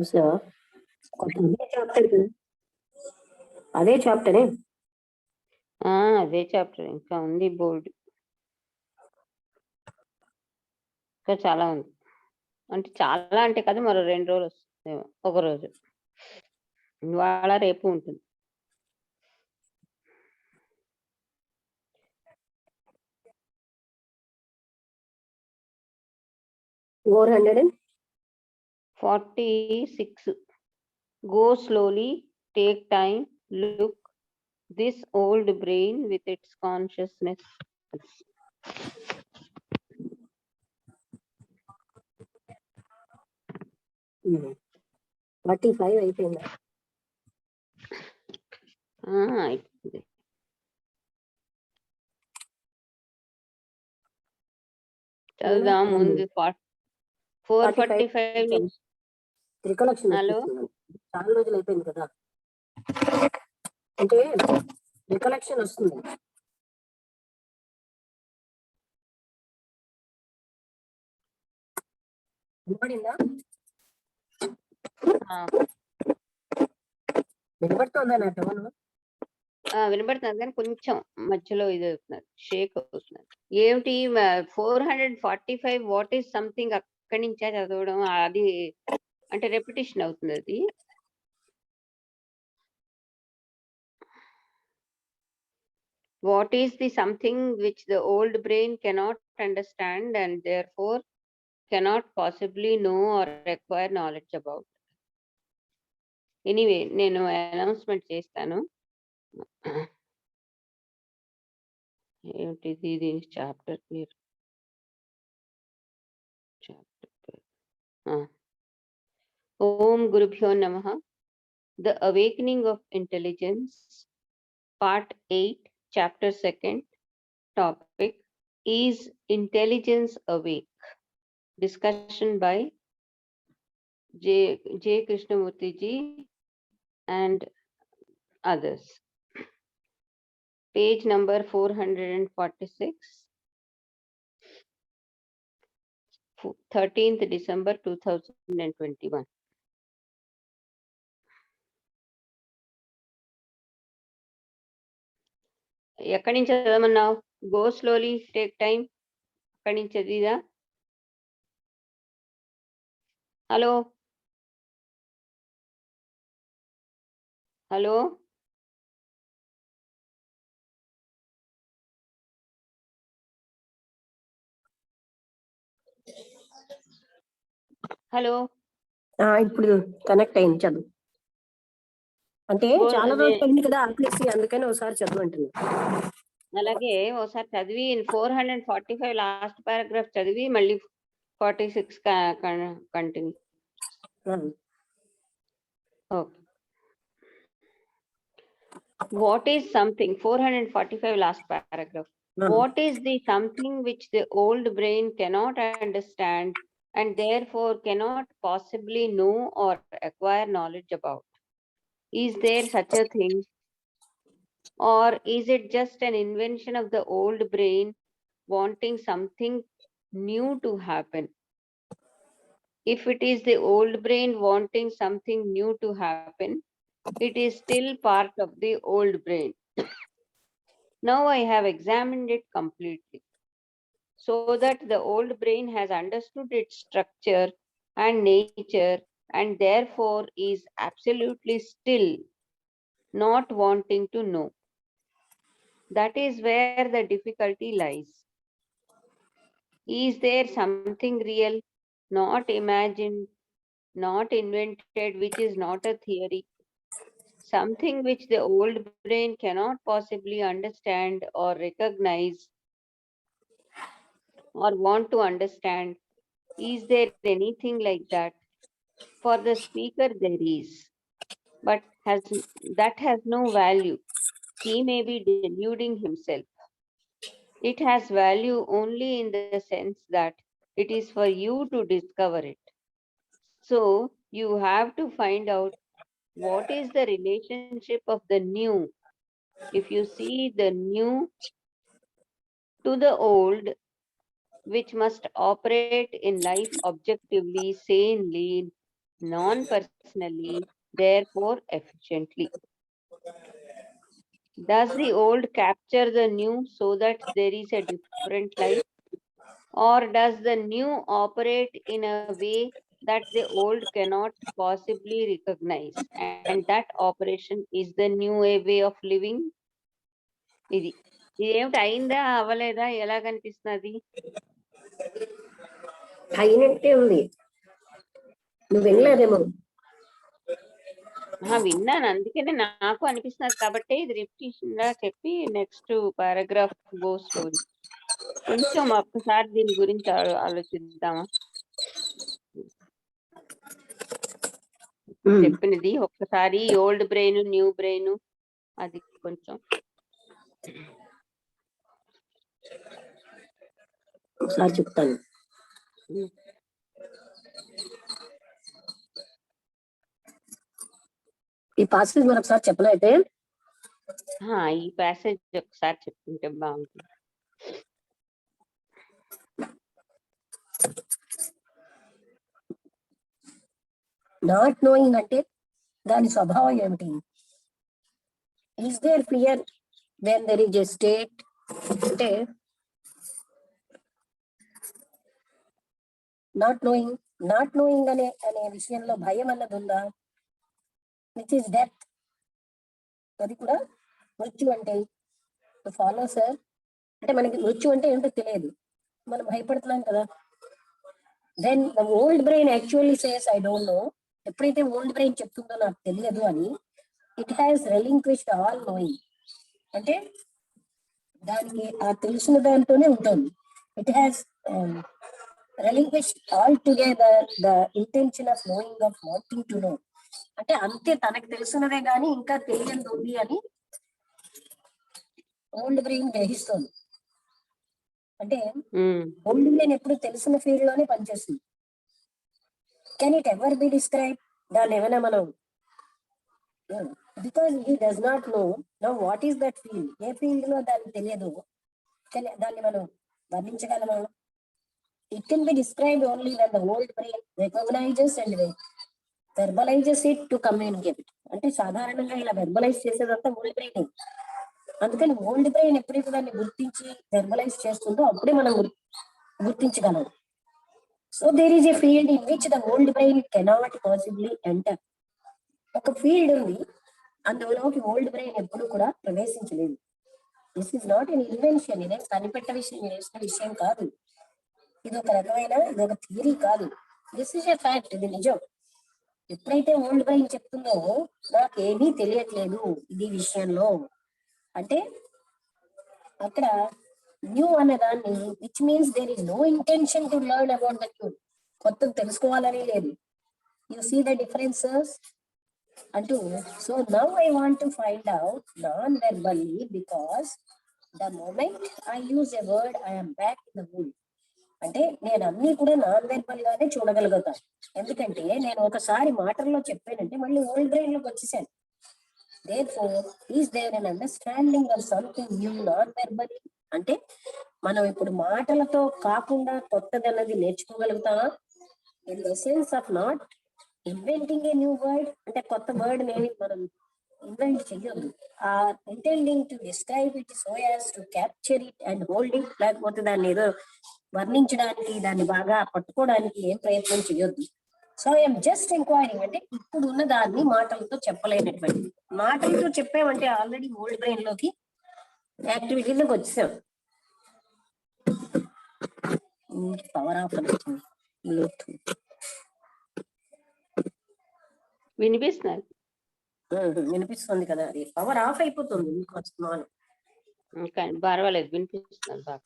చూసావా? అదే చాప్టర్ కదా, అదే చాప్టరే. అదే చాప్టర్ ఇంకా ఉంది బోర్డు, ఇంకా చాలా ఉంది. అంటే చాలా అంటే కదా, మరో 2 రోజులు వస్తుందేమో, ఒక రోజు ఇవాళ రేపు ఉంటుంది. Four 46. Go slowly, take time, look this old brain with its consciousness. 45 అయిపోయిందా? అయిపోయింది. చదువుదాం ముందు 445 రికలెక్షన్ హలో చాలా రోజులు అయిపోయింది కదా, అంటే రికలెక్షన్ వస్తుంది. వినపడిందా? వినపడుతుందా నా టోన్? వినపడుతుంది కానీ కొంచెం మధ్యలో ఇది అవుతున్నారు, షేక్ అవుతున్నారు. ఏమిటి 445 వాట్ ఈస్ సంథింగ్ అక్కడి నుంచే చదవడం, అది అంటే రెపిటేషన్ అవుతుంది అది. What is the something which the old brain cannot understand and therefore cannot possibly know or require knowledge about. Anyway నేను అనౌన్స్మెంట్ చేస్తాను. ఏమిటిది, దీని చాప్టర్ పేరు, ఓం గురుభ్యో నమః. The awakening of intelligence, part 8, chapter 2, topic is intelligence awake. Discussion by J. Krishnamurti ji and others. Page number 446, 13th December 2021. ఎక్కడి నుంచి చదవమన్నావు? Go slowly, take time. ఎక్కడి నుంచి చదివిదా? హలో హలో హలో ఇప్పుడు కనెక్ట్ అయింది, చదువు. అంటే చాలా రోజులు అయింది కదా ఆపేసి, అందుకని ఒకసారి చదువు అంటున్నా. అలాగే ఒకసారి చదివి 445 లాస్ట్ పారాగ్రాఫ్ చదివి మళ్ళీ 46 continue. Okay. What is something, 445 last paragraph. What is the something which the old brain cannot understand and therefore cannot possibly know or acquire knowledge about? Is there such a thing? Or is it just an invention of the old brain wanting something new to happen? If it is the old brain wanting something new to happen, it is still part of the old brain. Now I have examined it completely, so that the old brain has understood its structure and nature and therefore is absolutely still, not wanting to know. That is where the difficulty lies. Is there something real, not imagined, not invented, which is not a theory? Something which the old brain cannot possibly understand or recognize or want to understand? Is there anything like that? For the speaker there is, but that has no value. He may be deluding himself. It has value only in the sense that it is for you to discover it. So you have to find out what is the relationship of the new. If you see the new to the old, which must operate in life objectively, sanely, non-personally, therefore efficiently. Does the old capture the new so that there is a different life? Or does the new operate in a way that the old cannot possibly recognize? And that operation is the new way of living? ఇది ఇదేమిటి అయిందా అవ్వలేదా ఎలా కనిపిస్తున్నది? అయినట్టే ఉంది. నువ్వు వినలేదేమో. విన్నాను, అందుకనే నాకు అనిపిస్తున్నది కాబట్టి ఇది రిపిటేషన్ గా చెప్పి నెక్స్ట్ పారాగ్రాఫ్ గో స్టోరీ. కొంచెం ఒక్కసారి దీని గురించి ఆలోచిద్దామా? చెప్పినది ఒక్కసారి ఓల్డ్ బ్రెయిన్ న్యూ బ్రెయిన్ అది కొంచెం ఒకసారి చెప్తాను. ఈ పాసేజ్ మరొకసారి చెప్పలే అయితే ఈ ప్యాసేజ్ ఒకసారి చెప్తుంటే బాగుంటుంది. నాట్ నోయింగ్ అంటే దాని స్వభావం ఏమిటి? Is there fear when there is a state? అంటే నాట్ నోయింగ్ అనే విషయంలో భయం అన్నది ఉందా? విచ్ ఈస్ డెత్, అది కూడా మృత్యు అంటే ఫాలో సార్. అంటే మనకి మృత్యు అంటే ఏంటో తెలియదు, మనం భయపడుతున్నాం కదా. Then the old brain actually says I don't know. ఎప్పుడైతే ఓల్డ్ బ్రెయిన్ చెప్తుందో నాకు తెలియదు అని, it has relinquished all knowing. అంటే దానికి ఆ తెలిసిన దాంతోనే ఉంటుంది. It has relinquished altogether the intention of knowing, of wanting to know. అంటే అంతే, తనకు తెలుసున్నదే కానీ ఇంకా తెలియదు ఉంది అని ఓల్డ్ బ్రెయిన్ గ్రహిస్తుంది. అంటే ఓల్డ్ బ్రెయిన్ ఎప్పుడు తెలిసిన ఫీల్డ్ లోనే పనిచేస్తుంది. Can it ever be describe? దాన్ని ఏమైనా మనం because he does not know now what is that field, ఏ ఫీల్డ్ లో దానికి తెలియదు, కానీ దాన్ని మనం వర్ణించగలమా? It can be described only when the old brain recognizes and verbalizes it to communicate. అంటే సాధారణంగా ఇలా వెర్బలైజ్ చేసేదంతా ఓల్డ్ బ్రెయిన్. అందుకని ఓల్డ్ బ్రెయిన్ ఎప్పుడైతే దాన్ని గుర్తించి వెర్బలైజ్ చేస్తుందో అప్పుడే మనం గుర్తించగలం. So there is a field in which the old brain cannot possibly enter. ఒక ఫీల్డ్ ఉంది, అందులోకి ఓల్డ్ బ్రెయిన్ ఎప్పుడు కూడా ప్రవేశించలేదు. This is not an invention, ఇదేం కనిపెట్టిన విషయం కాదు. ఇది ఒక రకమైన, ఇది ఒక థియరీ కాదు. దిస్ ఇస్ ఎ ఫ్యాక్ట్, ఇది నిజం. ఎప్పుడైతే ఓల్డ్ బ్రెయిన్ చెప్తుందో నాకు ఏమీ తెలియట్లేదు ఇది విషయంలో అంటే, అక్కడ న్యూ అనే దాన్ని which means there is no intention to learn about the new. కొత్తది తెలుసుకోవాలని లేదు. యు సీ ద డిఫరెన్సెస్ అంటూ. So now I want to find out non verbally because the moment I use a word I am back in the mood. అంటే నేను అన్ని కూడా non verbal గానే చూడగలుగుతాను. ఎందుకంటే నేను ఒకసారి మాటల్లో చెప్పానంటే మళ్ళీ ఓల్డ్ బ్రెయిన్ లోకి వచ్చేసాను. Therefore, is there an understanding of something new non-verbally? అంటే మనం ఇప్పుడు మాటలతో కాకుండా కొత్తది అన్నది నేర్చుకోగలుగుతామా? In the sense of not inventing a new word, అంటే కొత్త వర్డ్ నేమి మనం ఇన్వెంట్ చెయ్యొద్దు. Intending to describe it so as to capture it and hold it, లేకపోతే దాన్ని ఏదో వర్ణించడానికి, దాన్ని బాగా పట్టుకోవడానికి ఏం ప్రయత్నం చేయొద్దు. సో ఐఎమ్ జస్ట్ ఎంక్వైరింగ్, అంటే ఇప్పుడు ఉన్న దాన్ని మాటలతో చెప్పలేనటువంటి, మాటలతో చెప్పామంటే ఆల్రెడీ ఓల్డ్ బ్రెయిన్ లోకి యాక్టివిటీలోకి వచ్చేసాం. పవర్ ఆఫ్ వినిపిస్తుంది కదా, అది పవర్ ఆఫ్ అయిపోతుంది మీకు వస్తున్నాను. పర్వాలేదు, వినిపిస్తుంది బాగా.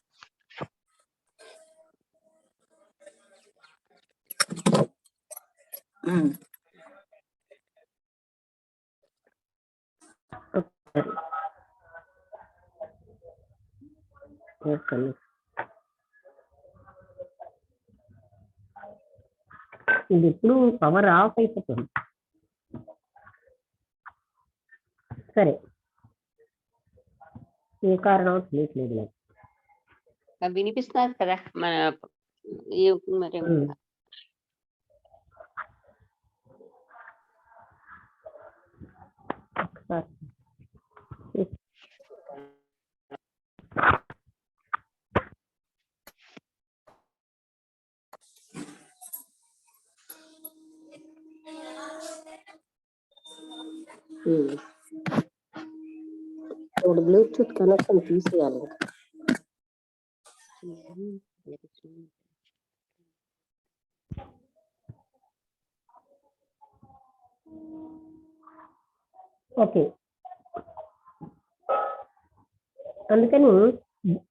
ఇది ఇప్పుడు పవర్ ఆఫ్ అయిపోతుంది. సరే, ఏ కారణం తెలియట్లేదు. వినిపిస్తున్నారు కదా మన మరి ఇప్పుడు బ్లూటూత్ కనెక్షన్ తీసేయాలి. ఓకే, అందుకని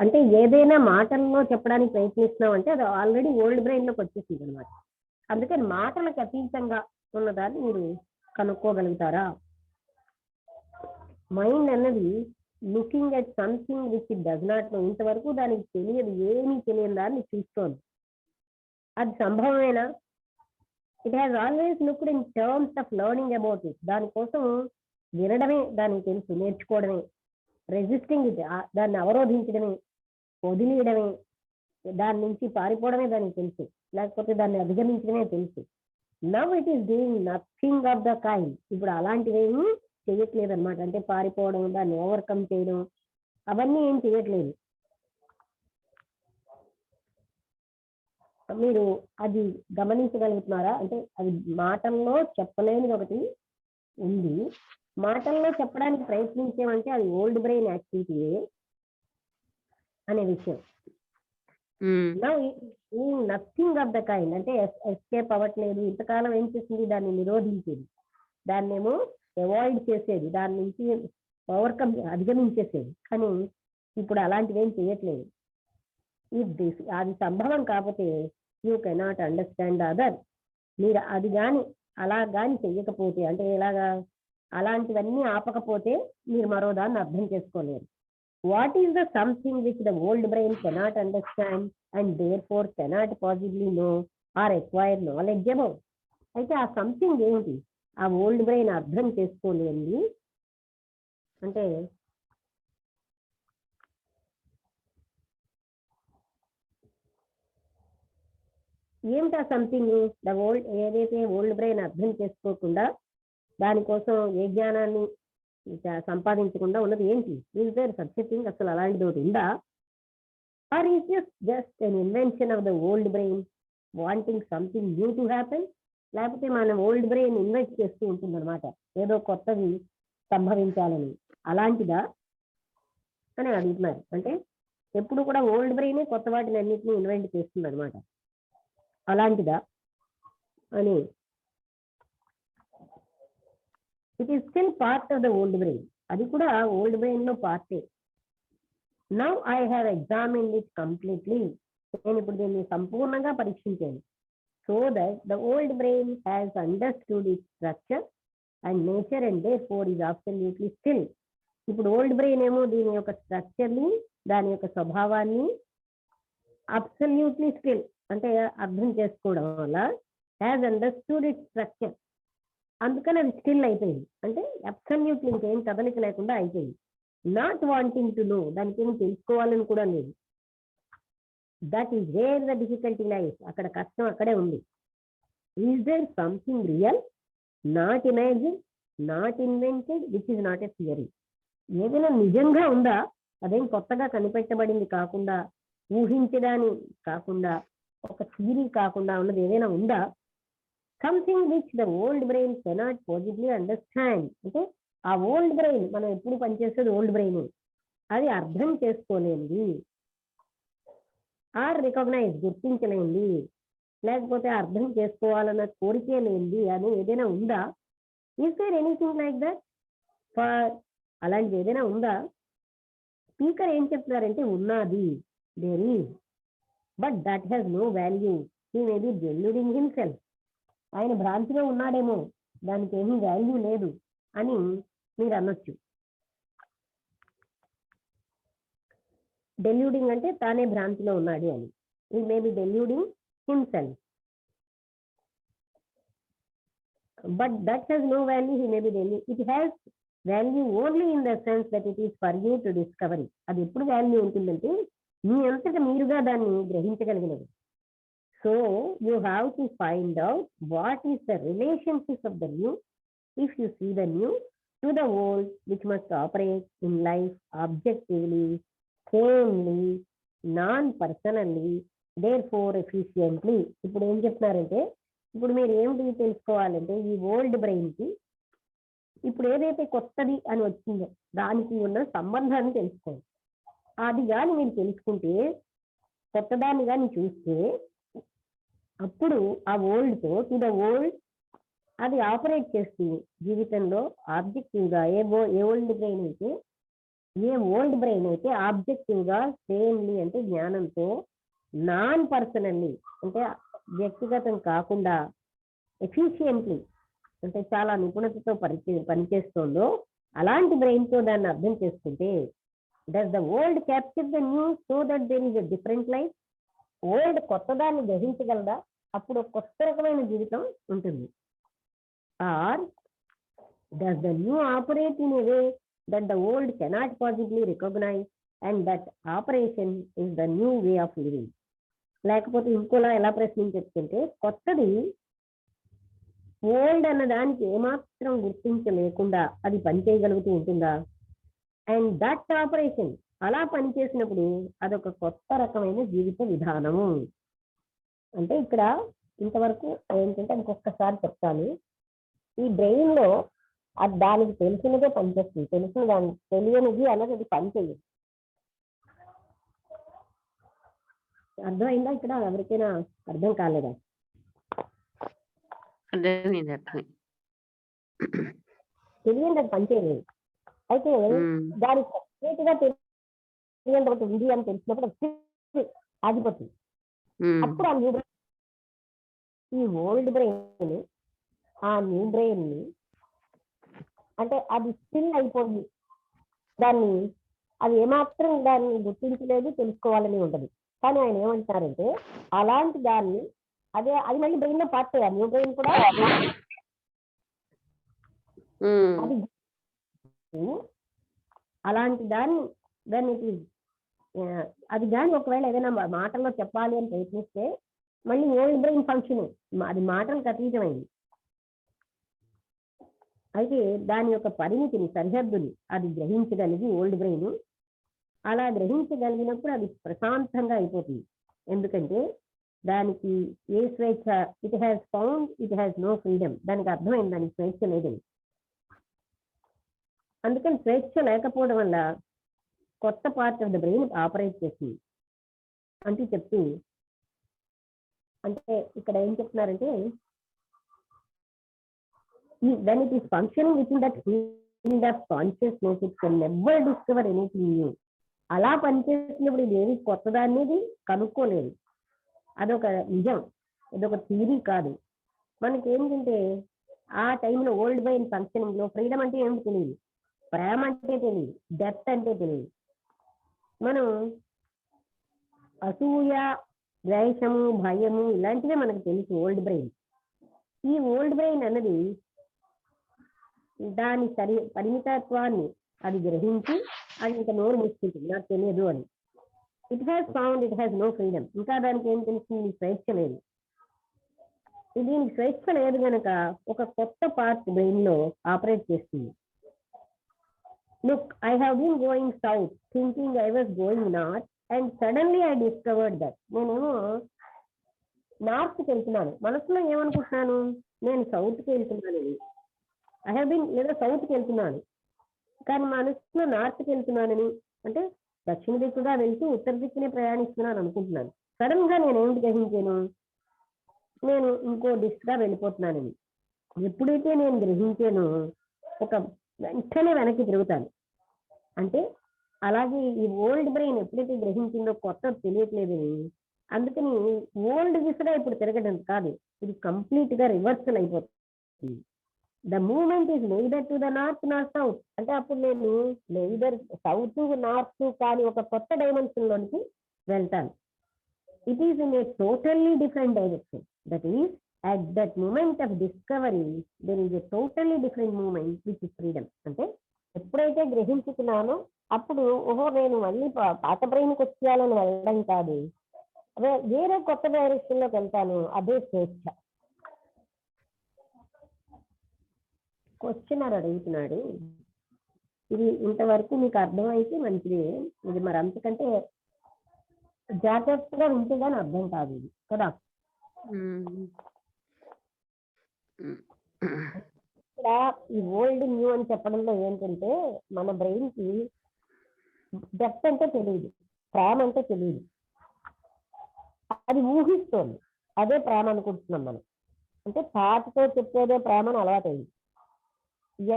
అంటే ఏదైనా మాటల్లో చెప్పడానికి ప్రయత్నిస్తున్నాం అంటే అది ఆల్రెడీ ఓల్డ్ బ్రెయిన్ లోకి వచ్చేసింది అనమాట. అందుకని మాటలకు అతీతంగా ఉన్నదాన్ని మీరు కనుక్కోగలుగుతారా? మైండ్ అన్నది looking at something which it does not know, ఇంతవరకు దానికి తెలియదు, ఏమీ తెలియని దాన్ని చూస్తోంది. అది సంభవమేనా? It has always looked in terms of learning about it. దానికోసం వినడమే దానికి తెలుసు, నేర్చుకోవడమే. రెసిస్టింగ్ ఇట్, దాన్ని అవరోధించడమే, వదిలేయడమే, దాని నుంచి పారిపోవడమే దానికి తెలుసు, లేకపోతే దాన్ని అధిగమించడమే తెలుసు. Now it is doing nothing of the kind. ఇప్పుడు అలాంటివేమీ చేయట్లేదు అనమాట. అంటే పారిపోవడం, దాన్ని ఓవర్కమ్ చేయడం, అవన్నీ ఏం చేయట్లేదు. మీరు అది గమనించగలుగుతున్నారా? అంటే అది మాటల్లో చెప్పలేనిది ఒకటి ఉంది, మాటల్లో చెప్పడానికి ప్రయత్నించామంటే అది ఓల్డ్ బ్రెయిన్ యాక్టివిటీ అనే విషయం. నథింగ్ ఆఫ్ ద కైండ్ అంటే ఎస్కేప్ అవ్వట్లేదు. ఇంతకాలం ఏం చేసింది? దాన్ని నిరోధించేది, దాన్నేమో అవాయిడ్ చేసేది, దాని నుంచి ఓవర్కమ్ అధిగమించేసేది. కానీ ఇప్పుడు అలాంటివి ఏం చేయట్లేదు. అది సంభవం కాకపోతే యూ కెనాట్ అండర్స్టాండ్ అదర్. మీరు అది కానీ అలా కానీ చెయ్యకపోతే, అంటే ఎలాగా, అలాంటివన్నీ ఆపకపోతే మీరు మరో దాన్ని అర్థం చేసుకోలేరు. What is the something which the old brain cannot understand and therefore cannot possibly know or acquire knowledge about? అయితే ఆ సంథింగ్ ఏంటి? ఆ ఓల్డ్ బ్రెయిన్ అర్థం చేసుకోలేండి అంటే ఏమిటా సంథింగ్? ద ఓల్డ్, ఏదైతే ఓల్డ్ బ్రెయిన్ అర్థం చేసుకోకుండా దానికోసం ఏ జ్ఞానాన్ని సంపాదించకుండా ఉన్నది ఏంటి? Is there such a thing? అసలు అలాంటిది ఒకటి ఉందా? Or is just an invention of the old brain wanting something new to happen? లేకపోతే మన ఓల్డ్ బ్రెయిన్ ఇన్వెస్ట్ చేస్తూ ఉంటుంది అనమాట, ఏదో కొత్తది సంభవించాలని. అలాంటిదా అని అడుగుతున్నారు. అంటే ఎప్పుడు కూడా ఓల్డ్ బ్రెయిన్ కొత్త వాటిని అన్నింటినీ ఇన్వెంట్ చేస్తుంది అనమాట. అలాంటిదా అని. It is still part of the old brain. అది కూడా ఓల్డ్ బ్రెయిన్ లో పార్టే. Now I have examined it completely. నేను ఇప్పుడు దీన్ని సంపూర్ణంగా పరీక్షించాను. So that the old brain has understood it structure and nature and therefore is absolutely still. ఇప్పుడు ఓల్డ్ బ్రెయిన్ ఏమో దీని యొక్క స్ట్రక్చర్ని, దాని యొక్క స్వభావాన్ని అబ్సల్యూట్లీ స్టిల్ అంటే అర్థం చేసుకోవడం వల్ల హ్యాస్ అండర్స్టూడ్ ఇట్ స్ట్రక్చర్, అందుకని అది స్టిల్ అయిపోయింది. అంటే అబ్సల్యూట్లీ ఇంకేం కదలిక లేకుండా అయిపోయింది. నాట్ వాంటింగ్ టు నో, దానికి ఏమి తెలుసుకోవాలని కూడా లేదు. That is where the difficulty life. అక్కడ కష్టం అక్కడే ఉంది. Is there something real, not imagine, not invented, which is not a theory? ఏదైనా నిజంగా ఉందా? అదేం కొత్తగా కనిపెట్టబడింది కాకుండా, ఊహించడాని కాకుండా, ఒక థియరీ కాకుండా ఉన్నది ఏదైనా ఉందా? Something which the old brain cannot possibly understand. అంటే ఆ ఓల్డ్ బ్రెయిన్, మనం ఎప్పుడు పనిచేసేది ఓల్డ్ బ్రెయిన్, అది అర్థం చేసుకోలేంది, ఆర్ రికగ్నైజ్ గుర్తించలేంది, లేకపోతే అర్థం చేసుకోవాలన్న కోరికే లేనిది అని ఏదైనా ఉందా? Is there anything like that? అలాంటిది ఏదైనా ఉందా? స్పీకర్ ఏం చెప్తున్నారంటే ఉన్నది, there is, but that has no value. He may be deluding himself. ఆయన భ్రాంతిలో ఉన్నాడేమో, దానికి ఏమీ వాల్యూ లేదు అని మీరు అనొచ్చు. డెల్యూడింగ్ అంటే తానే భ్రాంతిలో ఉన్నాడు అని. He may be deluding himself, but that has no value. He may be it has value only in the sense that it is for you to discovery. అది ఎప్పుడు వాల్యూ ఉంటుందంటే మీ అంతటా మీరుగా దాన్ని గ్రహించగలిగినది. So you have to find out what is the relationship of the new, if you see the new, to the old, which must operate in life objectively, sanely, non-personally, therefore efficiently. ఇప్పుడు ఏం చెప్తున్నారంటే, ఇప్పుడు మీరు ఏమిటి తెలుసుకోవాలంటే, ఈ old బ్రెయిన్కి ఇప్పుడు ఏదైతే కొత్తది అని వచ్చిందో దానికి ఉన్న సంబంధాన్ని తెలుసుకోండి. అది కానీ మీరు తెలుసుకుంటే, కొత్తదాన్ని కానీ చూస్తే, అప్పుడు ఆ ఓల్డ్తో టు ద ఓల్డ్ అది ఆపరేట్ చేస్తుంది జీవితంలో. ఆబ్జెక్టివ్ గా ఏ ఓల్డ్ బ్రెయిన్ అయితే ఆబ్జెక్టివ్ గా సేమ్లీ అంటే జ్ఞానంతో, నాన్ పర్సనల్లీ అంటే వ్యక్తిగతం కాకుండా, ఎఫిషియెంట్లీ అంటే చాలా నిపుణతతో పనిచేస్తుందో అలాంటి బ్రెయిన్ తో దాన్ని అర్థం చేసుకుంటే, does the old capture the new so that there is a different life? Old కొత్తదాన్ని గ్రహించగలదా? అప్పుడు కొత్త రకమైన జీవితం ఉంటుంది. Or does the new operate in a way that the old cannot possibly recognize and that operation is the new way of living? లేకపోతే ఇంకోలా ఎలా ప్రశ్నించొచ్చుంటే, కొత్తది ఓల్డ్ అన్న దానికి ఏమాత్రం గుర్తించలేకుండా అది పనిచేయగలుగుతూ ఉంటుందా? అండ్ దట్ ఆపరేషన్ అలా పనిచేసినప్పుడు అదొక కొత్త రకమైన జీవిత విధానము. అంటే ఇక్కడ ఇంతవరకు ఏంటంటే ఇంకొకసారి చెప్తాను. ఈ బ్రెయిన్ లో అది దానికి తెలిసినదే పనిచేస్తుంది, తెలిసిన దానికి తెలియనిది అన్నది అది పనిచేయదు. అర్థమైందా? ఇక్కడ ఎవరికైనా అర్థం కాలేదా? తెలియని అది పనిచేయలేదు. అయితే దానికి సపరేట్ గా తెలియని ఒకటి ఉంది అని తెలిసినప్పుడు ఆగిపోతుంది. అప్పుడు ఆ న్యూ బ్రెయిన్, ఈ ఓల్డ్ బ్రెయిన్ ఆ న్యూ బ్రెయిన్ ని అంటే అది స్టిల్ అయిపోయింది, దాన్ని అది ఏమాత్రం దాన్ని గుర్తించలేదు, తెలుసుకోవాలని ఉంటుంది. కానీ ఆయన ఏమంటారంటే అలాంటి దాన్ని అదే అది మళ్ళీ బ్రెయిన్ లో పార్ట్ అయ్యారు. న్యూ బ్రెయిన్ కూడా అది అలాంటి దాన్ని అది కానీ ఒకవేళ ఏదైనా మాటల్లో చెప్పాలి అని ప్రయత్నిస్తే మళ్ళీ ఓల్డ్ బ్రెయిన్ ఫంక్షన్ అది మాటలకు అతీతమైంది. అయితే దాని యొక్క పరిమితిని, సరిహద్దుని అది గ్రహించగలిగి ఓల్డ్ బ్రెయిన్ అలా గ్రహించగలిగినప్పుడు అది ప్రశాంతంగా అయిపోతుంది. ఎందుకంటే దానికి ఏ స్వేచ్ఛ, it has found it has no freedom, దానికి అర్థమైంది దానికి స్వేచ్ఛ లేదని. అందుకని స్వేచ్ఛ లేకపోవడం వల్ల కొత్త part of the brain operate చేస్తుంది అంటే చెప్తూ, అంటే ఇక్కడ ఏం చెప్తున్నారంటే when it is functioning within that field of consciousness, it can never discover anything new. అలా పనిచేసినప్పుడు ఇది ఏది కొత్తదా అనేది కనుక్కోలేదు. అదొక నిజం, అదొక థియరీ కాదు. మనకి ఏంటంటే ఆ టైంలో ఓల్డ్ బ్రెయిన్ ఫంక్షనింగ్ లో ఫ్రీడమ్ అంటే ఏమిటి తెలియదు, ప్రేమ అంటే తెలియదు, డెత్ అంటే తెలియదు. మనం అసూయ, ద్వేషము, భయము ఇలాంటివే మనకు తెలుసు ఓల్డ్ బ్రెయిన్. ఈ ఓల్డ్ బ్రెయిన్ అన్నది దాని పరిమితత్వాన్ని అది గ్రహించి అది ఇంకా నోరు మూసుకుంటుంది, నాకు తెలియదు అని. It has found it has no freedom. ఇంకా దానికి ఏం తెలుస్తుంది? స్వేచ్ఛ లేదు. దీనికి స్వేచ్ఛ లేదు కనుక ఒక కొత్త పార్ట్ బ్రెయిన్ లో ఆపరేట్ చేస్తుంది. Look, I have been going south thinking I was going north and suddenly I discovered that. నేనేమో నార్త్కి వెళ్తున్నాను, మనసులో ఏమనుకుంటున్నాను, నేను సౌత్కి వెళ్తున్నానని. ఐ హ్యావ్ బీన్ లేదా సౌత్కి వెళ్తున్నాను, కానీ మనసులో నార్త్కి వెళ్తున్నానని, అంటే దక్షిణ దిక్కుగా వెళ్తూ ఉత్తర దిక్కునే ప్రయాణిస్తున్నాను అనుకుంటున్నాను. సడన్ గా నేను ఏమిటి గ్రహించాను, నేను ఇంకో దిశగా వెళ్ళిపోతున్నానని. ఎప్పుడైతే నేను గ్రహించానో ఒక వెంటనే వెనక్కి తిరుగుతాను. అంటే అలాగే ఈ ఓల్డ్ బ్రెయిన్ ఎప్పుడైతే గ్రహించిందో కొత్త తెలియట్లేదని, అందుకని ఓల్డ్ దిశగా ఇప్పుడు తిరగడం కాదు, ఇది కంప్లీట్ గా రివర్సల్ అయిపోతుంది. The moment is neither to the north nor south. అంటే అప్పుడు నేను నెయిదర్ సౌత్ నార్త్ కానీ ఒక కొత్త డైమెన్షన్ లోనికి వెళ్తాను. It is in a totally different direction. That is at that moment of discovery there is a totally different moment which is freedom. అంటే ఎప్పుడైతే గ్రహించుకున్నానో అప్పుడు ఓహో నేను మళ్ళీ పాత బ్రెయిన్కి వచ్చేయాలని వెళ్ళడం కాదు, వేరే కొత్త డైరెక్షన్ లోకి వెళ్తాను, అదే స్వేచ్ఛ. క్వశ్చన్ అడుగుతున్నాడు, ఇది ఇంతవరకు మీకు అర్థమైతే మంచిది, ఇది మరి అంతకంటే జాగ్రత్తగా ఉంటుందని అర్థం కాదు ఇది కదా. ఇక్కడ ఈ ఓల్డ్ న్యూ అని చెప్పడంలో ఏంటంటే మన బ్రెయిన్ కి డెప్త్ అంటే తెలియదు, ప్రేమ అంటే తెలియదు, అది ఊహిస్తోంది, అదే ప్రేమ అనుకుంటున్నాం మనం. అంటే థాట్తో చెప్పేదే ప్రేమను అలవాటైంది.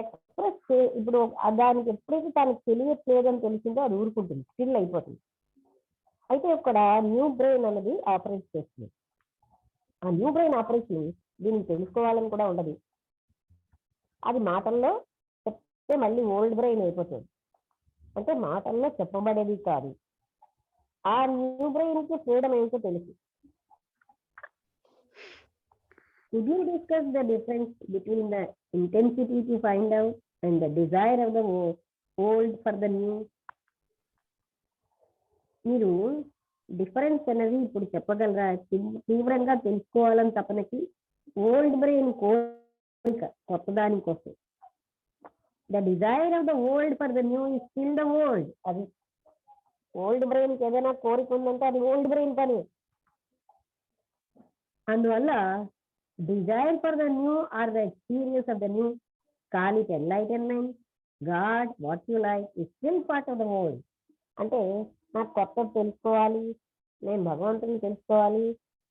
ఎక్స్ప్రెస్ ఇప్పుడు దానికి ఎప్పుడైతే తనకు తెలియట్లేదని తెలిసిందో అది ఊరుకుంటుంది, స్టిల్ అయిపోతుంది. అయితే ఇక్కడ న్యూ బ్రెయిన్ అనేది ఆపరేట్ చేస్తుంది. ఆ న్యూ బ్రెయిన్ ఆపరేషన్ దీనికి తెలుసుకోవాలని కూడా ఉండదు. అది మాటల్లో చెప్తే మళ్ళీ ఓల్డ్ బ్రెయిన్ అయిపోతుంది. అంటే మాటల్లో చెప్పబడేది కాదు. ఆ న్యూ బ్రెయిన్ కి ఫ్రీడమ్ ఏంటో తెలుసు. Did you discuss the difference between the intensity to find out and the desire of the old for the new? మీరు డిఫరెన్స్ అనేది ఇప్పుడు చెప్పగలరా? తీవ్రంగా తెలుసుకోవాలని తపనకి ఓల్డ్ బ్రెయిన్ కోరిక కొత్తదాని కోసం. The desire of the old for the new is still the old. అది old brain కి ఏదైనా కోరిక ఉందంటే అది ఓల్డ్ బ్రెయిన్ పని. అందువల్ల desire for the new or the experience of the new, call it enlightenment, God, what you like, is still part of the old. అంటే నాకు కొత్తది తెలుసుకోవాలి, నేను భగవంతుని తెలుసుకోవాలి,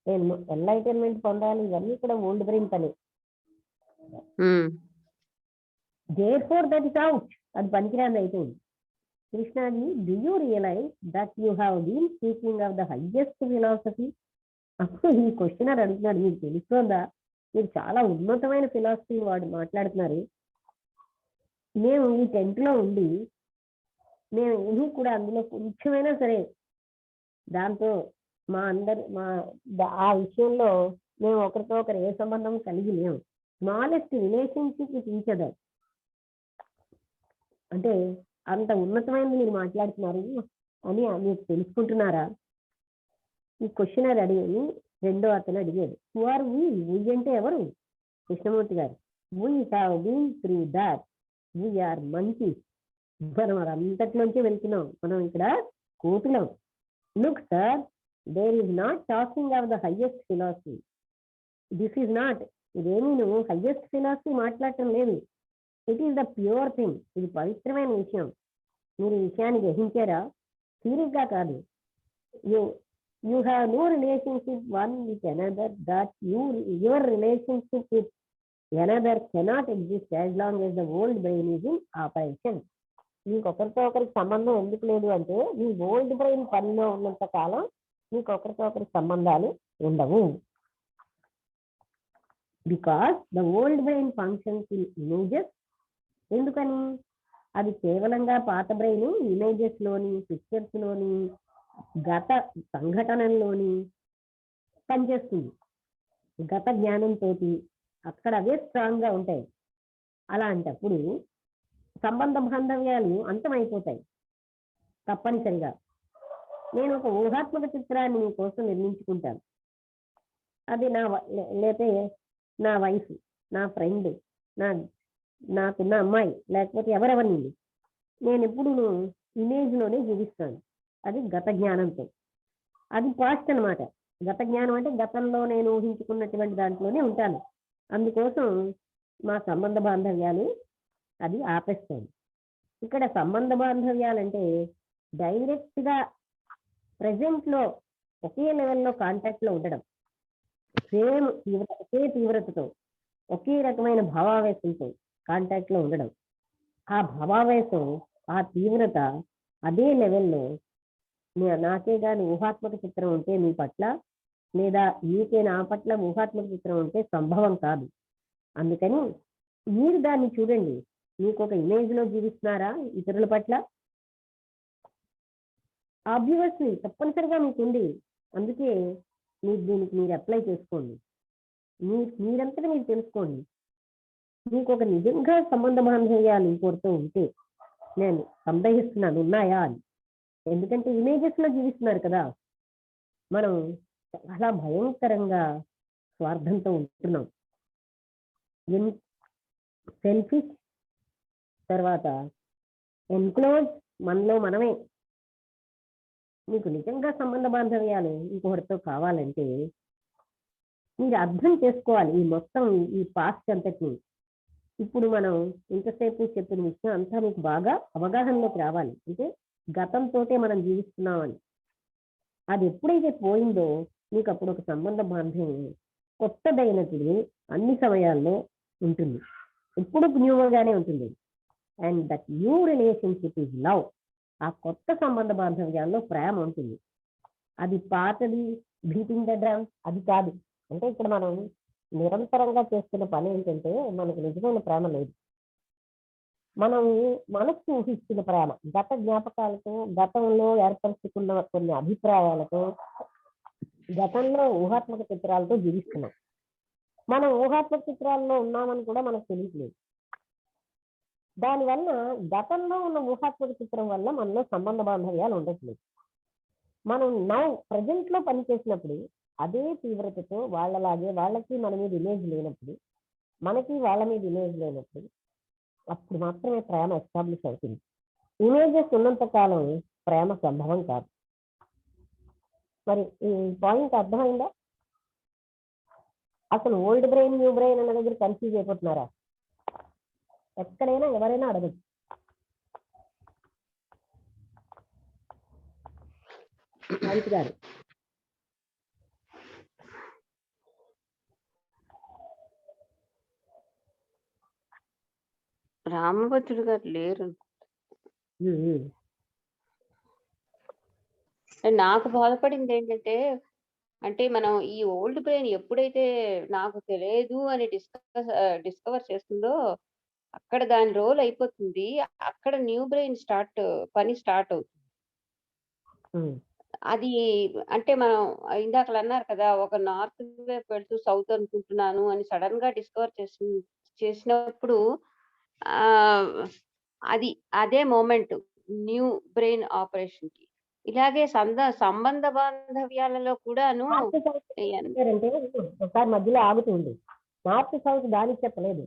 నేను ఎన్లైటన్మెంట్ పొందాలి, ఇవన్నీ కూడా ఓల్డ్ బ్రెయిన్ పని. therefore that is out. అది పనికిరాంది అయిపోయింది. Krishnaji, do you realize that you have been speaking of the highest philosophy? అప్పుడు ఈ క్వశ్చనర్ అడుగుతున్నాడు, మీకు తెలుస్తుందా మీరు చాలా ఉన్నతమైన ఫిలాసఫీ వాడు మాట్లాడుతున్నారు. మేము ఈ టెంట్ లో ఉండి మేము ఇది కూడా అందులో కొంచెమైనా సరే దాంతో ఆ విషయంలో మేము ఒకరితో ఒకరు ఏ సంబంధం కలిగి లేము. Smallest relationship teacher. అంటే అంత ఉన్నతమైనది మీరు మాట్లాడుతున్నారు అని మీరు తెలుసుకుంటున్నారా? ఈ క్వశ్చనర్ అడిగి రెండో అతను అడిగాడు, హూ ఆర్ వీ అంటే ఎవరు? Krishnamurti garu, we have been through that, we are monkeys. మనం అంతట్లోంచి వెళ్తున్నాం, మనం ఇక్కడ కోతులం. Look sir, there is not talking of the highest philosophy. This is not, ఇదేమీ నువ్వు హైయెస్ట్ ఫిలాసఫీ మాట్లాడటం లేదు. It is the pure thing. ఇది పవిత్రమైన విషయం. మీరు ఈ విషయాన్ని గ్రహించారా? సీరియస్గా కాదు. You have no relationship one with another, that your relationship with another cannot exist as long as the old brain is in operation. మీకు ఒకరితో ఒకరికి సంబంధం ఎందుకు లేదు అంటే మీ ఓల్డ్ బ్రెయిన్ పనిలో ఉన్నంత కాలం మీకు ఒకరితో ఒకరికి సంబంధాలు ఉండవు. Because the old brain functions in images. ఎందుకని? అది కేవలంగా పాత బ్రెయిన్ ఇమేజెస్ లోని, పిక్చర్స్ లోని, గత సంఘటనల్లోని పనిచేస్తుంది. గత జ్ఞానంతో అక్కడ అవే స్ట్రాంగ్ గా ఉంటాయి. అలాంటప్పుడు సంబంధ బాంధవ్యాలు అంతమైపోతాయి తప్పనిసరిగా. నేను ఒక ఊహాత్మక చిత్రాన్ని మీకోసం నిర్మించుకుంటాను. అది లేకపోతే నా వైఫ్, నా ఫ్రెండ్, నాకున్న అమ్మాయి, లేకపోతే ఎవరెవరిని నేను ఎప్పుడు ఇమేజ్ లోనే జీవిస్తాను. అది గత జ్ఞానంతో. అది పాస్ట్ అనమాట. గత జ్ఞానం అంటే గతంలో నేను ఊహించుకున్నటువంటి దాంట్లోనే ఉంటాను. అందుకోసం మా సంబంధ బాంధవ్యాలు అది ఆపేస్తాను. ఇక్కడ సంబంధ బాంధవ్యాలంటే డైరెక్ట్ గా ప్రెసెంట్ లో ఒకే లెవెల్లో కాంటాక్ట్ లో ఉండడం, సేమ్ ఒకే తీవ్రతతో, ఒకే రకమైన భావావేశంతో కాంటాక్ట్ లో ఉండడం. ఆ భావావేశం, ఆ తీవ్రత అదే లెవెల్లో నాకే కానీ ఊహాత్మక చిత్రం ఉంటే మీ పట్ల, లేదా మీకే నా పట్ల ఊహాత్మక చిత్రం ఉంటే సంభవం కాదు. అందుకని మీరు దాన్ని చూడండి. మీకు ఒక ఇమేజ్ లో జీవిస్తున్నారా ఇతరుల పట్ల? ఆబ్వియస్లీ తప్పనిసరిగా మీకుంది. అందుకే దీనికి మీరు అప్లై చేసుకోండి. మీరంతటా మీరు తెలుసుకోండి. మీకు ఒక నిజంగా సంబంధ బాంధవ్యాలు ఇంకోరితో ఉంటే నేను సందేహిస్తున్నాను ఉన్నాయా అని. ఎందుకంటే ఇమేజెస్ లో జీవిస్తున్నారు కదా. మనం చాలా భయంకరంగా స్వార్థంతో ఉంటున్నాం. సెల్ఫిష్, తర్వాత ఎన్క్లోజ్, మనలో మనమే. మీకు నిజంగా సంబంధ బాంధవ్యాలు ఇంకొకరితో కావాలంటే మీరు అర్థం చేసుకోవాలి ఈ మొత్తం ఈ పాస్ట్ అంతటిని. ఇప్పుడు మనం ఇంతసేపు చెప్పిన విషయం అంతా మీకు బాగా అవగాహనలోకి రావాలి. అంటే గతంతోటే మనం జీవిస్తున్నామని. అది ఎప్పుడైతే పోయిందో మీకు అప్పుడు ఒక సంబంధ బాంధం కొత్తదైనప్పుడు అన్ని సమయాల్లో ఉంటుంది. ఎప్పుడు న్యూగానే ఉంటుంది. And that new relationship is love. ఆ కొత్త సంబంధ బాంధవ్యాల్లో ప్రేమ ఉంటుంది. అది పాతది బీటింగ్ ద డ్రమ్ అది కాదు. అంటే ఇక్కడ మనం నిరంతరంగా చేస్తున్న పని ఏంటంటే మనకు నిజమైన ప్రేమ లేదు. మనం మనస్సు ఊహిస్తున్న ప్రేమ, గత జ్ఞాపకాలతో, గతంలో ఏర్పరచుకున్న కొన్ని అభిప్రాయాలతో, గతంలో ఊహాత్మక చిత్రాలతో జీవిస్తున్నాం. మనం ఊహాత్మక చిత్రాల్లో ఉన్నామని కూడా మనకు తెలియట్లేదు. దానివల్ల గతంలో ఉన్న ఊహాత్మక చిత్రం వల్ల మనలో సంబంధ బాంధవ్యాలు ఉండట్లేదు. మనం ప్రజెంట్ లో పనిచేసినప్పుడు అదే తీవ్రతతో వాళ్ళలాగే వాళ్ళకి మన మీద ఇమేజ్ లేనప్పుడు, మనకి వాళ్ళ మీద ఇమేజ్ లేనప్పుడు అప్పుడు మాత్రమే ప్రేమ ఎస్టాబ్లిష్ అవుతుంది. ఇమేజెస్ ఉన్నంత కాలం ప్రేమ సంభవం కాదు. మరి ఈ పాయింట్ అర్థమైందా? అసలు ఓల్డ్ బ్రెయిన్ న్యూ బ్రెయిన్ అన్న దగ్గర కన్ఫ్యూజ్ అయిపోతున్నారా? ఎక్కడైనా ఎవరైనా అడగచ్చు. శాంతి గారు, రామభద్రుడు గారు లేరు. నాకు బాధపడింది ఏంటంటే, అంటే మనం ఈ ఓల్డ్ బ్రెయిన్ ఎప్పుడైతే నాకు తెలియదు అని డిస్కవర్ చేస్తుందో అక్కడ దాని రోల్ అయిపోతుంది. అక్కడ న్యూ బ్రెయిన్ పని స్టార్ట్ అవుతుంది. అది అంటే మనం ఇందాకలా అన్నారు కదా! ఒక నార్త్ వైపు వెళ్తూ సౌత్ అనుకుంటున్నాను అని సడెన్‌గా డిస్కవర్ చేసినప్పుడు ఆహ్, అదే మొమెంట్ న్యూ బ్రెయిన్ ఆపరేషన్‌కి. ఇలాగే సంబంధ బాంధవ్యాలలో కూడాను నార్త్ సౌత్ ఎన్ అంటే ఒకసారి మధ్యలో ఆగుతుంది. నార్త్ సౌత్ దానికి చెప్పలేదు.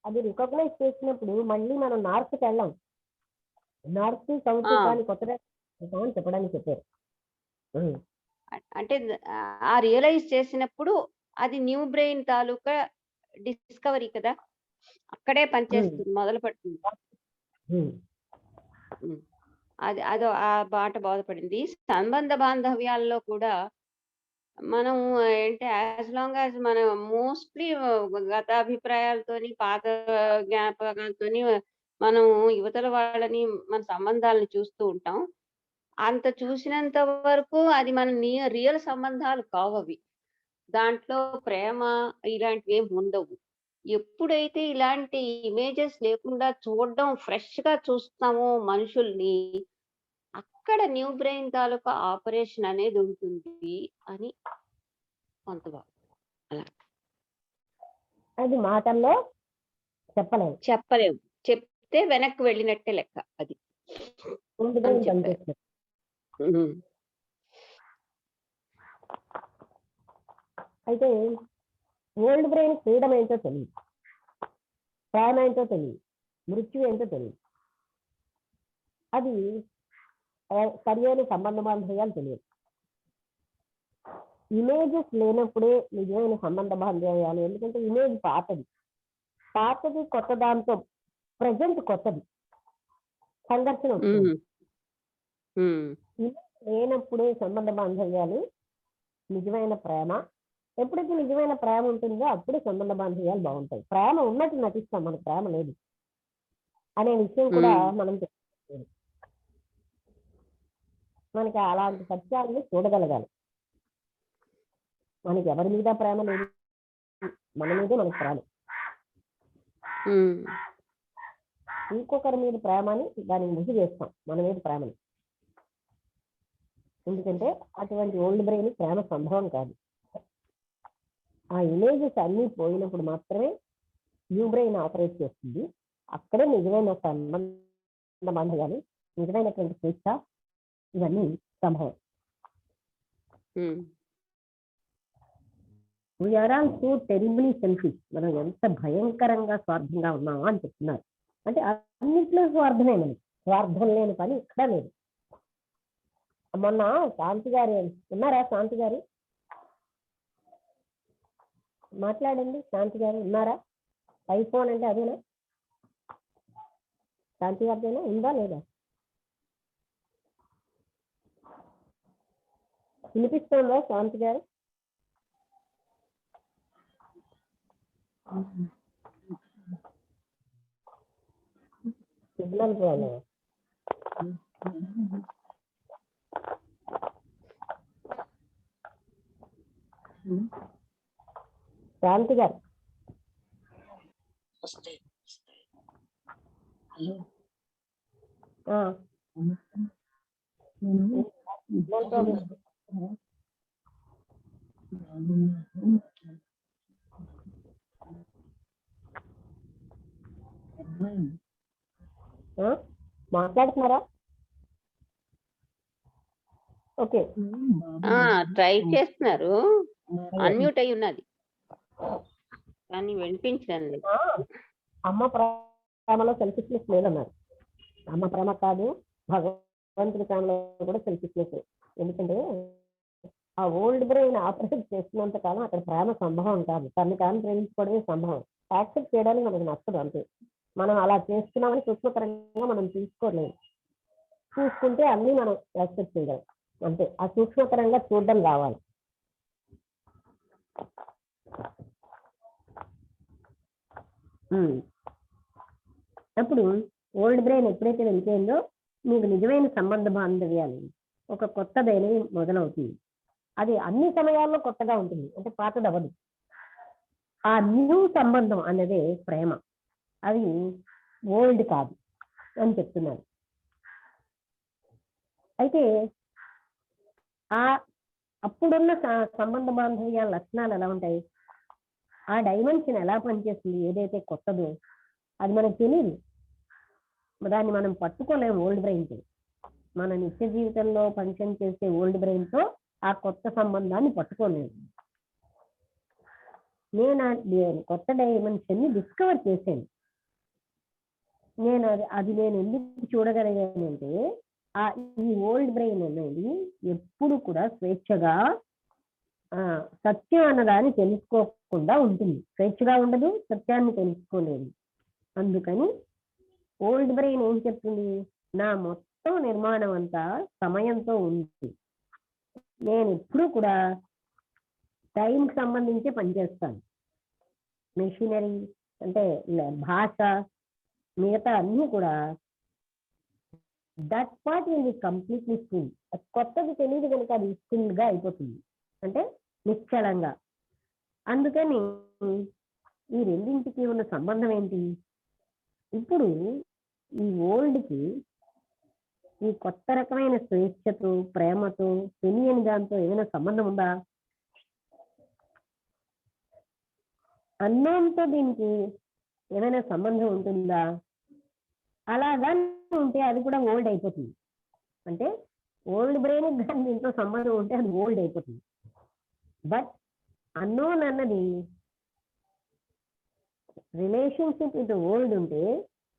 అది రికగ్నైజ్ చేసినప్పుడు మళ్ళీ మనం నార్త్కి వెళ్ళాం. నార్త్ సౌత్ ఆ! కానీ కొత్తగా అని చెప్పడానికి చెప్పారు. అంటే ఆ రియలైజ్ చేసినప్పుడు అది న్యూ బ్రెయిన్ తాలూకా డిస్కవరీ కదా! అక్కడే పనిచేస్తుంది. మొదలుపెడుతుంది. హ్మ్. అదో ఆ మాట బాధపడింది. సంబంధ బాంధవ్యాల్లో కూడా మనం ఏంటి యాస్ లాంగ్ యాస్ మనం మోస్ట్‌లీ గత అభిప్రాయాలతోని, పాత జ్ఞాపకాలతోని మనం యువతల వాళ్ళని మన సంబంధాలను చూస్తూ ఉంటాం. అంత చూసినంత వరకు అది మన రియల్ సంబంధాలు కావవి. దాంట్లో ప్రేమ ఇలాంటివేమి ఉండవు. ఎప్పుడైతే ఇలాంటి ఇమేజెస్ లేకుండా చూడడం ఫ్రెష్‌గా చూస్తామో మనుషుల్ని, అక్కడ న్యూ బ్రెయిన్ తాలూకా ఆపరేషన్ అనేది ఉంటుంది అని కొంత అలా. అది మాటల్లో చెప్పలేము. చెప్పలేము. చెప్తే వెనక్కి వెళ్ళినట్టే లెక్క అది. ఓల్డ్ అని బ్రెయిన్ చెప్పారు. పనిచేస్తుంది. హ్మ్. అయితే ఓల్డ్ బ్రెయిన్ ఫ్రీడమ్ ఏంటో తెలియదు, ప్రేమ ఏంటో తెలియదు, మృత్యు ఏంటో తెలియదు. అది సరియైన సంబంధ బాంధవ్యాలు తెలియదు. ఇమేజెస్ లేనప్పుడే నిజమైన సంబంధ బాంధవ్యాలు. ఎందుకంటే ఇమేజ్ పాతది కొత్త దాంతో ప్రజెంట్ కొత్తది సంఘర్షణ వస్తుంది. ఇమేజ్ లేనప్పుడే సంబంధ బాంధవ్యాలు నిజమైన ప్రేమ. ఎప్పుడైతే నిజమైన ప్రేమ ఉంటుందో అప్పుడే సంబంధ బాంధవ్యాలు బాగుంటాయి. ప్రేమ ఉన్నట్టు నటిస్తాం, మనకు ప్రేమ లేదు అనే విషయం కూడా మనం తెలుసుకోవాలి. మనకి అలాంటి సత్యాలను చూడగలగాలి. మనకి ఎవరి మీద ప్రేమ లేదు, మన మీదే మనకు ప్రేమ. ఇంకొకరి మీద ప్రేమని దానికి ముసి చేస్తాం, మన మీద ప్రేమని. ఎందుకంటే అటువంటి ఓల్డ్ బ్రెయిన్ ప్రేమ సంభవం కాదు. ఆ ఇమేజెస్ అన్ని పోయినప్పుడు మాత్రమే న్యూ బ్రెయిన్ ఆపరేట్ చేస్తుంది. అక్కడే నిజమైన సంబంధ బాంధవ్యాలు, నిజమైనటువంటి స్వేచ్ఛ, ఇవన్నీ సంభవం. We are all so terribly selfish. మనం ఎంత భయంకరంగా స్వార్థంగా ఉన్నామా అని చెప్తున్నారు. అంటే అన్నింటిలో స్వార్థమే. మనకి స్వార్థం లేని పని ఇక్కడ లేదు. మొన్న శాంతి గారు ఉన్నారా? శాంతి గారు మాట్లాడండి. శాంతి గారు ఉన్నారా? ఐఫోన్ అంటే అదేనా? శాంతి గారిదేనా? ఉందా లేదా? వినిపిస్తుందా శాంతి garu? Signal problem. Shanti garu signal problem. మాట్లాడుతున్నారా? ఓకే, ట్రై చేస్తున్నారు, అన్మ్యూట్ అయి ఉన్నది కానీ వినిపించడం లేదు. అమ్మ ప్రేమలో సెల్ఫిష్నెస్ లేదన్నారు. అమ్మ ప్రేమ కాదు, భగవంతుడి ప్రేమలో కూడా సెల్ఫిష్నెస్. ఎందుకంటే ఆ ఓల్డ్ బ్రెయిన్ ఆపరేట్ చేస్తున్నంత కాలం అక్కడ ప్రేమ సంభవం కాదు. తను కానీ ప్రేమించుకోవడమే సంభవం. యాక్సెప్ట్ చేయడానికి మనకు నచ్చదు అంతే. మనం అలా చేస్తున్నామని సూక్ష్మతరంగా మనం తీసుకోలేదు. చూసుకుంటే అన్ని మనం యాక్సెప్ట్ చేయగలం అంతే. ఆ సూక్ష్మతరంగా చూడడం రావాలి. అప్పుడు ఓల్డ్ బ్రెయిన్ ఎప్పుడైతే వెళ్ళిపోయిందో మీకు నిజమైన సంబంధ బాంధవ్యాలు ఒక కొత్తదైన మొదలవుతుంది. అది అన్ని సమయాల్లో కొత్తగా ఉంటుంది, అంటే పాతది అవ్వదు. ఆ న్యూ సంబంధం అన్నదే ప్రేమ, అది ఓల్డ్ కాదు అని చెప్తున్నారు. అయితే ఆ అప్పుడున్న సంబంధ బాంధవ్యాల లక్షణాలు ఎలా ఉంటాయి, ఆ డైమెన్షన్ ఎలా పనిచేస్తుంది, ఏదైతే కొత్తదో అది మనకు తెలియదు, దాన్ని మనం పట్టుకోలేము. ఓల్డ్ బ్రెయిన్తో మన నిత్య జీవితంలో ఫంక్షన్ చేసే ఓల్డ్ బ్రెయిన్తో ఆ కొత్త సంబంధాన్ని పట్టుకోలేము. నేను కొత్త డైమెన్షన్ ని డిస్కవర్ చేశాను. నేను నేను ఎందుకు చూడగలిగానంటే ఈ ఓల్డ్ బ్రెయిన్ అనేది ఎప్పుడు కూడా స్వేచ్ఛగా సత్యం అన్నదాన్ని తెలుసుకోకుండా ఉంటుంది. స్వేచ్ఛగా ఉండదు, సత్యాన్ని తెలుసుకోలేదు. అందుకని ఓల్డ్ బ్రెయిన్ ఏం చెప్తుంది, నా మొత్తం నిర్మాణం అంతా సమయంతో ఉంది, నేను ఎప్పుడు కూడా టైంకి సంబంధించి పనిచేస్తాను. మెషినరీ అంటే భాష మిగతా అన్నీ కూడా that part will be completely skill. కొత్తది తెలియదు కనుక అది స్కిల్ గా అయిపోతుంది, అంటే నిశ్చలంగా. అందుకని ఈ రెండింటికి ఉన్న సంబంధం ఏంటి? ఇప్పుడు ఈ ఓల్డ్కి ఈ కొత్త రకమైన స్వేచ్ఛతో ప్రేమతో తెలియని దాంతో ఏమైనా సంబంధం ఉందా? అన్నోన్తో దీనికి ఏమైనా సంబంధం ఉంటుందా? అలాగా ఉంటే అది కూడా ఓల్డ్ అయిపోతుంది. అంటే ఓల్డ్ బ్రెయిన్ కానీ దీంతో సంబంధం ఉంటే అది ఓల్డ్ అయిపోతుంది. బట్ అన్నోన్ అన్నది రిలేషన్షిప్ విత్ ఓల్డ్ ఉంటే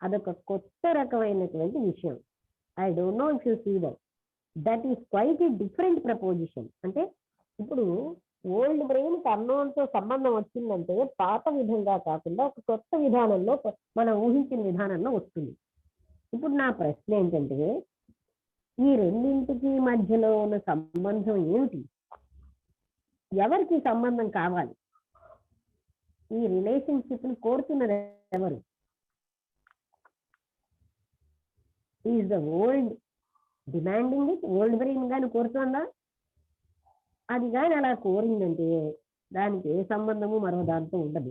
అదొక కొత్త రకమైనటువంటి విషయం. I don't know if you see that is quite a different proposition. అంటే ఇప్పుడు ఓల్డ్ బ్రెయిన్ అన్నోన్తో సంబంధం వచ్చిందంటే పాత విధంగా కాకుండా ఒక కొత్త విధానంలో, మనం ఊహించిన విధానంలో వస్తుంది. ఇప్పుడు నా ప్రశ్న ఏంటంటే, ఈ రెండింటికి మధ్యలో ఉన్న సంబంధం ఏమిటి? ఎవరికి సంబంధం కావాలి? ఈ రిలేషన్షిప్ ని కోరుతున్నది ఎవరు? Is the old demanding it? Old brain కానీ కోరుతుందా? అది కానీ అలా కోరిందంటే దానికి ఏ సంబంధము మరో దాంతో ఉండదు.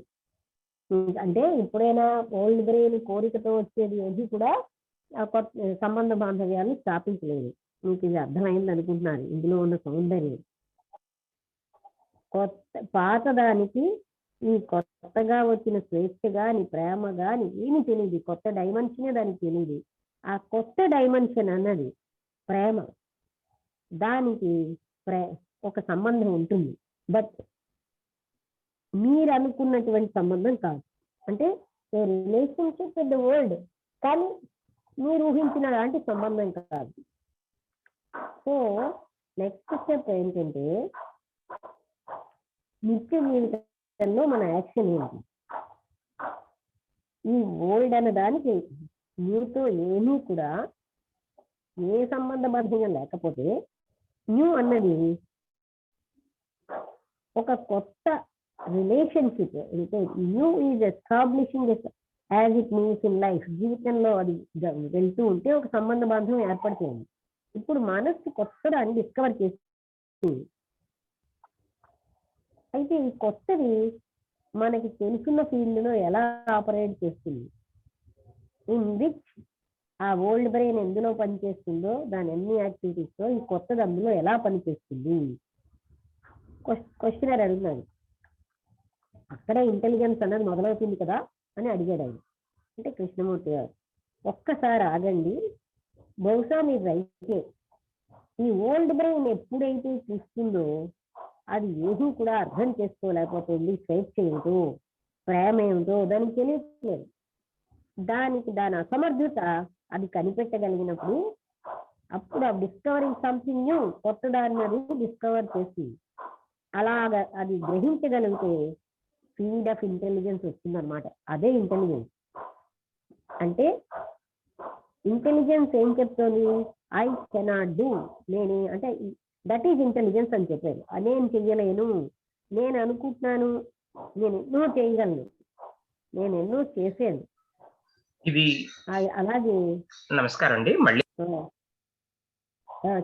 అంటే ఇప్పుడైనా ఓల్డ్ బ్రెయిన్ కోరికతో వచ్చేది ఏది కూడా కొత్త సంబంధ బాంధవ్యాన్ని స్థాపించలేదు. మీకు ఇది అర్థమైంది అనుకుంటున్నాను ఇందులో ఉన్న సౌందర్యం. కొత్త పాతదానికి ఈ కొత్తగా వచ్చిన స్వేచ్ఛ గాని ప్రేమ గాని ఏమి తెలియదు, కొత్త డైమెన్షనే దానికి తెలియదు. ఆ కొత్త డైమెన్షన్ అన్నది ప్రేమ, దానికి ఒక సంబంధం ఉంటుంది. బట్ మీరు అనుకున్నటువంటి సంబంధం కాదు. అంటే రిలేషన్షిప్ విత్ ద వరల్డ్, కానీ మీరు ఊహించిన లాంటి సంబంధం కాదు. సో నెక్స్ట్ స్టెప్ ఏంటంటే, నిత్య జీవితంలో మన యాక్షన్ ఏంటి? ఈ ఓల్డ్ అనే దానికి న్యూతో ఏమీ కూడా ఏ సంబంధ బాధ్యంగా లేకపోతే న్యూ అన్నది ఒక కొత్త రిలేషన్షిప్. అంటే new is establishing as it means in life. జీవితంలో అది వెళ్తూ ఉంటే ఒక సంబంధ బాంధవం ఏర్పడుతుంది. ఇప్పుడు మనస్సు కొత్త దాన్ని డిస్కవర్ చేస్తుంది. అయితే ఈ కొత్తది మనకి తెలుసున్న ఫీల్డ్ లో ఎలా ఆపరేట్ చేస్తుంది, ఇన్ విచ్ ఆ ఓల్డ్ బ్రెయిన్ ఎందులో పనిచేస్తుందో దాని అన్ని యాక్టివిటీస్ తో ఈ కొత్తది అందులో ఎలా పనిచేస్తుంది క్వశ్చన్ అడుగుతున్నాడు. అక్కడే ఇంటెలిజెన్స్ అన్నది మొదలవుతుంది కదా అని అడిగాడు ఆయన. అంటే కృష్ణమూర్తి గారు, ఒక్కసారి ఆగండి, బహుశా మీరు రైతే. ఈ ఓల్డ్ బ్రెయిన్ ఎప్పుడైతే చూస్తుందో అది ఏది కూడా అర్థం చేసుకోలేకపోతుంది. స్వేచ్ఛ ఏమిటో, ప్రేమ ఏమిటో దానికి తెలియట్లేదు. దాని అసమర్థత అది కనిపెట్టగలిగినప్పుడు అప్పుడు ఆ డిస్కవరింగ్ సంథింగ్ న్యూ, కొత్త దాన్ని అది డిస్కవర్ చేస్తుంది. అలాగా అది గ్రహించగలిగితే స్పీడ్ ఆఫ్ ఇంటెలిజెన్స్ వచ్చిందనమాట. అదే ఇంటెలిజెన్స్ అంటే. ఇంటెలిజెన్స్ ఏం చెప్తోంది? ఐ కెనాట్ డూ, నేనే అంటే దట్ ఈజ్ ఇంటెలిజెన్స్ అని చెప్పారు. నేను చెయ్యలేను, నేను అనుకుంటున్నాను, నేను ఎన్నో చేయగలను, నేను ఎన్నో చేసాను. ఇది అలాగే. నమస్కారం అండి. మళ్ళీ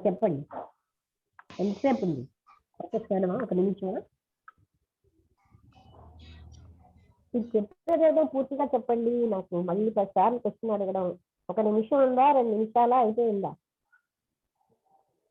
చెప్పండి, ఎంతసేపు ఉంది? ఒక నిమిషం. ఇది చెప్పేదేదో పూర్తిగా చెప్పండి. నాకు మళ్ళీ 10 సార్లు క్వశ్చన్ అడగడం. 1 నిమిషం ఉందా, 2 నిమిషాలా అయిపోయిందా?